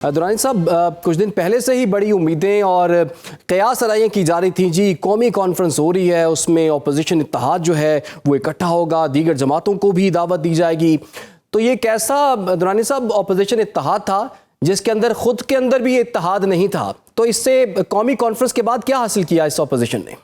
درانی صاحب، کچھ دن پہلے سے ہی بڑی امیدیں اور قیاس آرائیاں کی جا رہی تھیں جی قومی کانفرنس ہو رہی ہے، اس میں اپوزیشن اتحاد جو ہے وہ اکٹھا ہوگا، دیگر جماعتوں کو بھی دعوت دی جائے گی. تو یہ کیسا درانی صاحب اپوزیشن اتحاد تھا جس کے اندر خود کے اندر بھی اتحاد نہیں تھا؟ تو اس سے قومی کانفرنس کے بعد کیا حاصل کیا اس اپوزیشن نے؟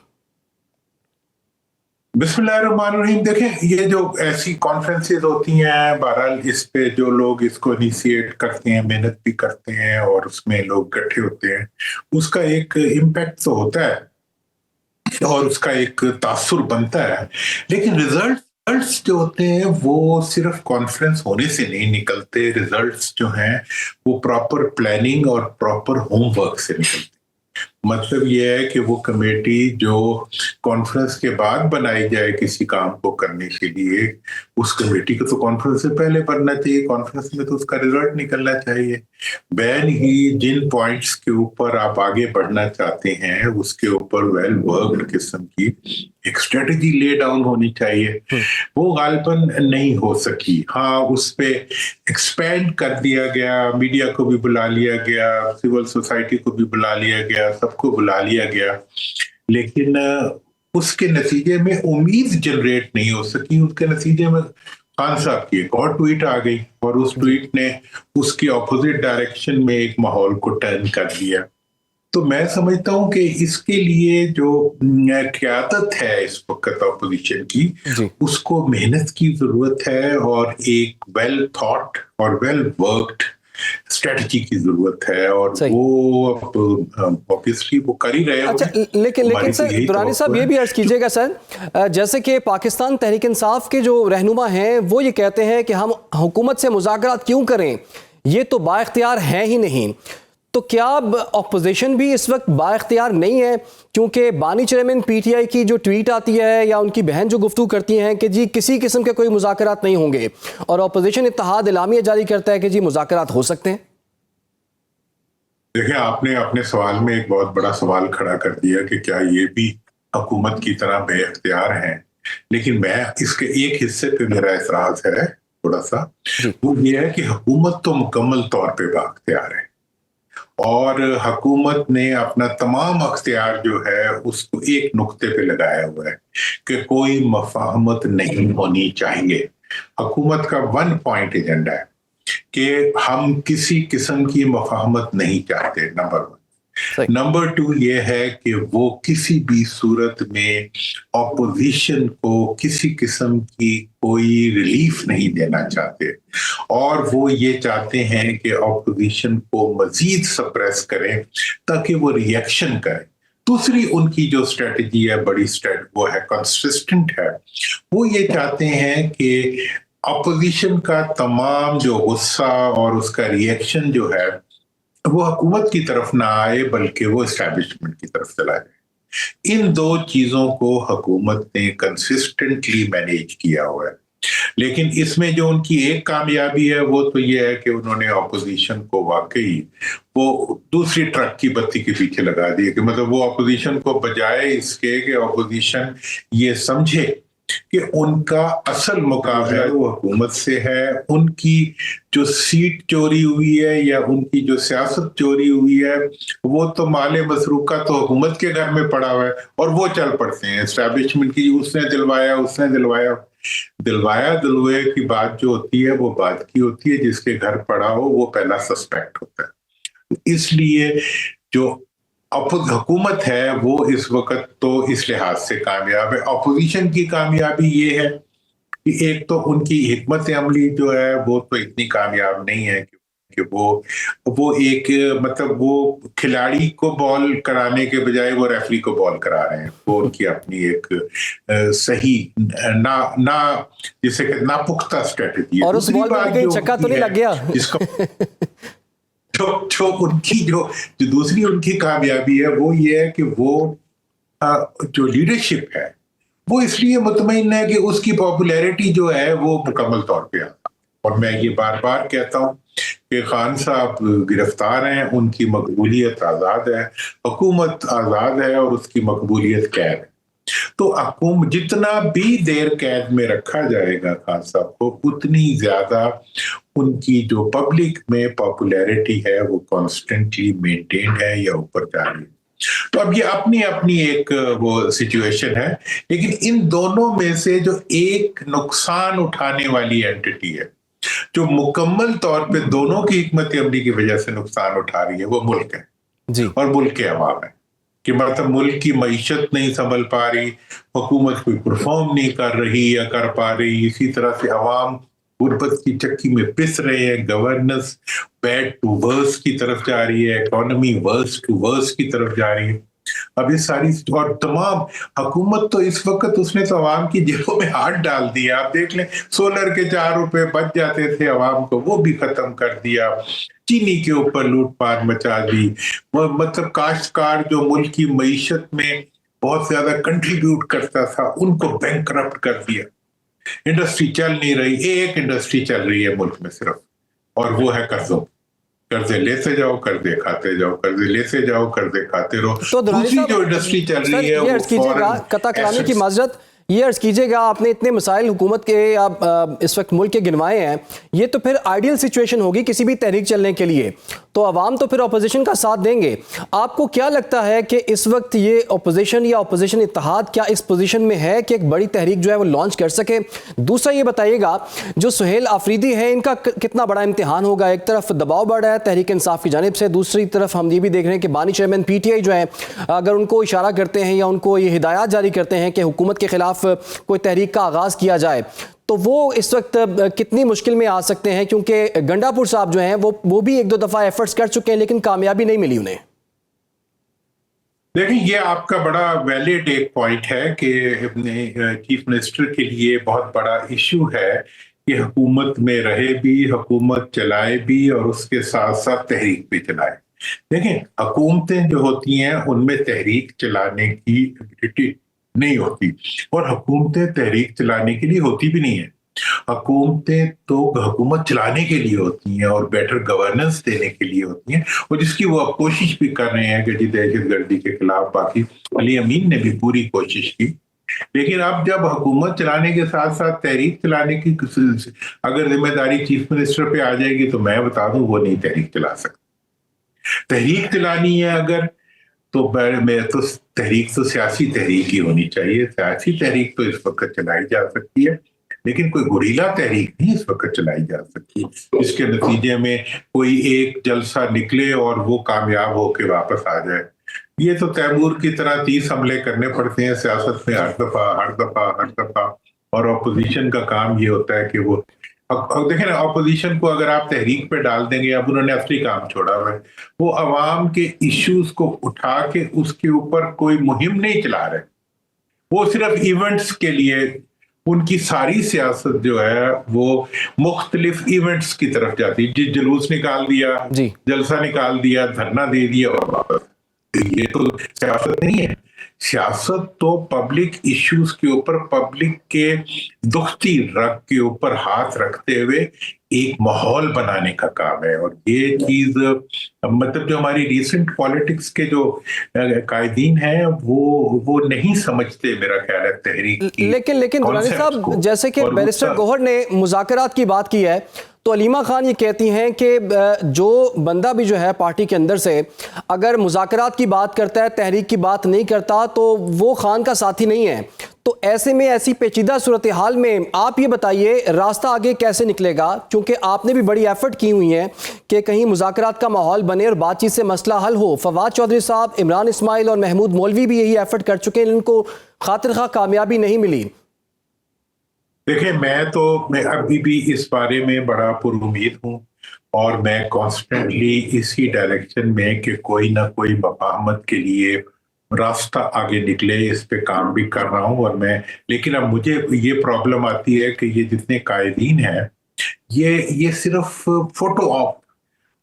بسم اللہ الرحمن الرحیم. دیکھیں، یہ جو ایسی کانفرنسز ہوتی ہیں، بہرحال اس پہ جو لوگ اس کو انیشیٹ کرتے ہیں، محنت بھی کرتے ہیں اور اس میں لوگ اکٹھے ہوتے ہیں، اس کا ایک امپیکٹ تو ہوتا ہے اور اس کا ایک تاثر بنتا ہے. لیکن ریزلٹس جو ہوتے ہیں وہ صرف کانفرنس ہونے سے نہیں نکلتے. ریزلٹس جو ہیں وہ پراپر پلاننگ اور پراپر ہوم ورک سے نکلتے. مطلب یہ ہے کہ وہ کمیٹی جو کانفرنس کے بعد بنائی جائے کسی کام کو کرنے کے لیے، اس کمیٹی کو تو کانفرنس سے پہلے بننا چاہیے. کانفرنس میں تو اس کا ریزلٹ نکلنا چاہیے. بین ہی جن پوائنٹس کے اوپر آپ آگے بڑھنا چاہتے ہیں اس کے اوپر ویل ورکڈ قسم کی ایک اسٹریٹجی لے ڈاؤن ہونی چاہیے. وہ غالباً نہیں ہو سکی. ہاں، اس پہ ایکسپینڈ کر دیا گیا، میڈیا کو بھی بلا لیا گیا، سول سوسائٹی کو بھی بلا لیا گیا، سب کو بلا لیا گیا، لیکن اس کے نتیجے میں امید جنریٹ نہیں ہو سکی. اس کے نتیجے میں خان صاحب کی ایک اور ٹویٹ آ گئی اور اس ٹویٹ نے اس کی اپوزٹ ڈائریکشن میں ایک ماحول کو ٹرن کر دیا. تو میں سمجھتا ہوں کہ اس کے لیے جو قیادت ہے اس وقت اپوزیشن کی، اس کو محنت کی ضرورت ہے اور ایک ویل تھاٹ اور ویل ورکڈ اسٹریٹجی کی ضرورت ہے، اور وہ obviously وہ کر ہی رہے ہیں. اچھا، لیکن سر درانی صاحب یہ بھی عرض کیجئے گا سر، جیسے کہ پاکستان تحریک انصاف کے جو رہنما ہیں وہ یہ کہتے ہیں کہ ہم حکومت سے مذاکرات کیوں کریں، یہ تو با اختیار ہے ہی نہیں. تو کیا اپوزیشن بھی اس وقت با اختیار نہیں ہے؟ کیونکہ بانی چیئرمین پی ٹی آئی کی جو ٹویٹ آتی ہے یا ان کی بہن جو گفتگو کرتی ہیں کہ جی کسی قسم کے کوئی مذاکرات نہیں ہوں گے، اور اپوزیشن اتحاد اعلامیہ جاری کرتا ہے کہ جی مذاکرات ہو سکتے ہیں. دیکھیں، آپ نے اپنے سوال میں ایک بہت بڑا سوال کھڑا کر دیا کہ کیا یہ بھی حکومت کی طرح بے اختیار ہیں. لیکن میں اس کے ایک حصے پہ میرا اعتراض ہے تھوڑا سا. وہ یہ ہے کہ حکومت تو مکمل طور پہ با اختیار ہے، اور حکومت نے اپنا تمام اختیار جو ہے اس کو ایک نقطے پہ لگایا ہوا ہے کہ کوئی مفاہمت نہیں ہونی چاہیے. حکومت کا 1 پوائنٹ ایجنڈا ہے کہ ہم کسی قسم کی مفاہمت نہیں چاہتے، نمبر 1. نمبر 2 یہ ہے کہ وہ کسی بھی صورت میں اپوزیشن کو کسی قسم کی کوئی ریلیف نہیں دینا چاہتے، اور وہ یہ چاہتے ہیں کہ اپوزیشن کو مزید سپریس کریں تاکہ وہ ری ایکشن کریں. دوسری ان کی جو اسٹریٹجی ہے، بڑی وہ ہے کنسسٹنٹ ہے. وہ یہ چاہتے ہیں کہ اپوزیشن کا تمام جو غصہ اور اس کا ری ایکشن جو ہے وہ حکومت کی طرف نہ آئے بلکہ وہ اسٹیبلشمنٹ کی طرف چلا جائے. ان 2 چیزوں کو حکومت نے کنسسٹنٹلی مینیج کیا ہوا ہے. لیکن اس میں جو ان کی ایک کامیابی ہے وہ تو یہ ہے کہ انہوں نے اپوزیشن کو واقعی وہ دوسری ٹرک کی بتی کے پیچھے لگا دی، کہ مطلب وہ اپوزیشن کو بجائے اس کے کہ اپوزیشن یہ سمجھے کہ ان کا اصل مقابلہ وہ حکومت سے ہے، ان کی جو سیٹ چوری ہوئی ہے یا ان کی جو سیاست چوری ہوئی ہے وہ تو مال مسروقہ تو حکومت کے گھر میں پڑا ہوا ہے، اور وہ چل پڑتے ہیں اسٹیبلشمنٹ کی. اس نے دلوایا دلوے کی بات جو ہوتی ہے وہ بات کی ہوتی ہے، جس کے گھر پڑا ہو وہ پہلا سسپیکٹ ہوتا ہے. اس لیے جو حکومت ہے وہ اس وقت تو اس لحاظ سے کامیاب ہے. اپوزیشن کی کامیابی یہ ہے کہ ایک تو ان کی حکمت عملی جو ہے وہ تو اتنی کامیاب نہیں ہے کہ وہ ایک مطلب وہ کھلاڑی کو بال کرانے کے بجائے وہ ریفری کو بال کرا رہے ہیں. وہ ان کی اپنی ایک صحیح جسے کہ ناپختہ اسٹریٹجی ہے. اور اس بال میں کہیں چکا تو نہیں لگ گیا. جو ان کی جو دوسری ان کی کامیابی ہے وہ یہ ہے کہ وہ جو لیڈرشپ ہے وہ اس لیے مطمئن ہے کہ اس کی پاپولیرٹی جو ہے وہ مکمل طور پہ آتا. اور میں یہ بار بار کہتا ہوں کہ خان صاحب گرفتار ہیں، ان کی مقبولیت آزاد ہے، حکومت آزاد ہے اور اس کی مقبولیت قید ہے. تو حکومت جتنا بھی دیر قید میں رکھا جائے گا خان صاحب کو اتنی زیادہ ان کی جو پبلک میں پاپولیرٹی ہے وہ کانسٹنٹلی مینٹینڈ ہے یا اوپر جا رہی ہے. تو اب یہ اپنی اپنی ایک وہ سچویشن ہے, لیکن ان دونوں میں سے جو ایک نقصان اٹھانے والی اینٹی ہے جو مکمل طور پہ دونوں کی حکمت عملی کی وجہ سے نقصان اٹھا رہی ہے وہ ملک ہے جی, اور ملک کے عوام ہے. کہ مطلب ملک کی معیشت نہیں سنبھل پا رہی, حکومت کوئی پرفارم نہیں کر رہی یا کر پا رہی, اسی طرح سے عوام غربت کی چکی میں پس رہے ہیں, گورننس بیڈ ٹو ورس کی طرف جا رہی ہے, اکانومی ورس ٹو ورس کی طرف جا رہی ہے. اب یہ ساری اور تمام حکومت تو اس وقت اس نے تو عوام کی جیبوں میں ہاتھ ڈال دیا. آپ دیکھ لیں سولر کے 4 روپے بچ جاتے تھے عوام کو, وہ بھی ختم کر دیا. چینی کے اوپر لوٹ پاٹ مچا دی. مطلب کاشتکار جو ملک کی معیشت میں بہت زیادہ کنٹریبیوٹ کرتا تھا ان کو بینک کرپٹ کر دیا. انڈسٹری چل نہیں رہی, ایک انڈسٹری چل رہی ہے ملک میں صرف, اور وہ ہے قرضوں. قرضے لیتے جاؤ, قرضے کھاتے جاؤ, قرضے لیتے جاؤ, قرضے کھاتے رہو. تو دوسری جو انڈسٹری چل رہی ہے وہ فورن قطع کلامی کی معذرت, یہ عرض کیجئے گا آپ نے اتنے مسائل حکومت کے آپ اس وقت ملک کے گنوائے ہیں, یہ تو پھر آئیڈیل سچویشن ہوگی کسی بھی تحریک چلنے کے لیے, تو عوام تو پھر اپوزیشن کا ساتھ دیں گے. آپ کو کیا لگتا ہے کہ اس وقت یہ اپوزیشن یا اپوزیشن اتحاد کیا اس پوزیشن میں ہے کہ ایک بڑی تحریک جو ہے وہ لانچ کر سکے؟ دوسرا یہ بتائیے گا جو سہیل آفریدی ہیں ان کا کتنا بڑا امتحان ہوگا؟ ایک طرف دباؤ بڑھ رہا ہے تحریک انصاف کی جانب سے, دوسری طرف ہم یہ بھی دیکھ رہے ہیں کہ بانی چیئرمین پی ٹی آئی جو ہیں اگر ان کو اشارہ کرتے ہیں یا ان کو یہ ہدایات جاری کرتے ہیں کہ حکومت کے خلاف کوئی تحریک کا آغاز کیا جائے تو وہ اس وقت کتنی مشکل میں آ سکتے ہیں, کیونکہ گنڈا پور صاحب جو ہیں وہ بھی 1-2 دفعہ ایفرٹس کر چکے ہیں لیکن کامیابی نہیں ملی انہیں. دیکھیں یہ آپ کا بڑا ویلڈ ایک پوائنٹ ہے کہ چیف منسٹر کے لیے بہت بڑا ایشو ہے کہ حکومت میں رہے بھی, حکومت چلائے بھی اور اس کے ساتھ ساتھ تحریک بھی چلائے. دیکھیں حکومتیں جو ہوتی ہیں ان میں تحریک چلانے کی ایبلٹی نہیں ہوتی, اور حکومتیں تحریک چلانے کے لیے ہوتی بھی نہیں ہیں. حکومتیں تو حکومت چلانے کے لیے ہوتی ہیں اور بیٹر گورننس دینے کے لیے ہوتی ہیں, اور جس کی وہ اب کوشش بھی کر رہے ہیں کہ جی دہشت گردی کے خلاف باقی علی امین نے بھی پوری کوشش کی. لیکن اب جب حکومت چلانے کے ساتھ ساتھ تحریک چلانے کی اگر ذمہ داری چیف منسٹر پہ آ جائے گی تو میں بتا دوں وہ نہیں تحریک چلا سکتے. تحریک چلانی ہے اگر تو میں تو تحریک تو سیاسی تحریک ہی ہونی چاہیے. سیاسی تحریک تو اس وقت چلائی جا سکتی ہے لیکن کوئی گوریلا تحریک نہیں اس وقت چلائی جا سکتی اس کے نتیجے میں کوئی ایک جلسہ نکلے اور وہ کامیاب ہو کے واپس آ جائے. یہ تو تیمور کی طرح 30 حملے کرنے پڑتے ہیں سیاست میں ہر دفعہ, اور اپوزیشن کا کام یہ ہوتا ہے کہ وہ دیکھیں نا اپوزیشن کو اگر آپ تحریک پہ ڈال دیں گے, اب انہوں نے اصلی کام چھوڑا ہوا ہے, وہ عوام کے ایشوز کو اٹھا کے اس کے اوپر کوئی مہم نہیں چلا رہے, وہ صرف ایونٹس کے لیے ان کی ساری سیاست جو ہے وہ مختلف ایونٹس کی طرف جاتی ہے. جلوس نکال دیا, جلسہ نکال دیا, دھرنا دے دیا اور واپس. یہ تو سیاست نہیں ہے. سیاست تو پبلک ایشوز کے اوپر, پبلک کے دکھتی رگ کے اوپر ہاتھ رکھتے ہوئے ایک ماحول بنانے کا کام ہے. اور یہ چیز مطلب جو ہماری ریسنٹ پالیٹکس کے جو قائدین ہیں وہ نہیں سمجھتے میرا خیال ہے تحریک کی. لیکن درانی صاحب جیسے کہ بیرسٹر گوہر نے مذاکرات کی بات کی ہے تو علیمہ خان یہ کہتی ہیں کہ جو بندہ بھی جو ہے پارٹی کے اندر سے اگر مذاکرات کی بات کرتا ہے تحریک کی بات نہیں کرتا تو وہ خان کا ساتھی نہیں ہے. تو ایسے میں ایسی پیچیدہ صورتحال میں آپ یہ بتائیے راستہ آگے کیسے نکلے گا, کیونکہ آپ نے بھی بڑی ایفرٹ کی ہوئی ہیں کہ کہیں مذاکرات کا ماحول بنے اور بات چیت سے مسئلہ حل ہو. فواد چودھری صاحب, عمران اسماعیل اور محمود مولوی بھی یہی ایفرٹ کر چکے ہیں, ان کو خاطر خواہ کامیابی نہیں ملی. دیکھیں میں ابھی بھی اس بارے میں بڑا پر امید ہوں اور میں کانسٹنٹلی اسی ڈائریکشن میں کہ کوئی نہ کوئی مفاہمت کے لیے راستہ آگے نکلے اس پہ کام بھی کر رہا ہوں. اور لیکن اب مجھے یہ پرابلم آتی ہے کہ یہ جتنے قائدین ہیں یہ صرف فوٹو آپ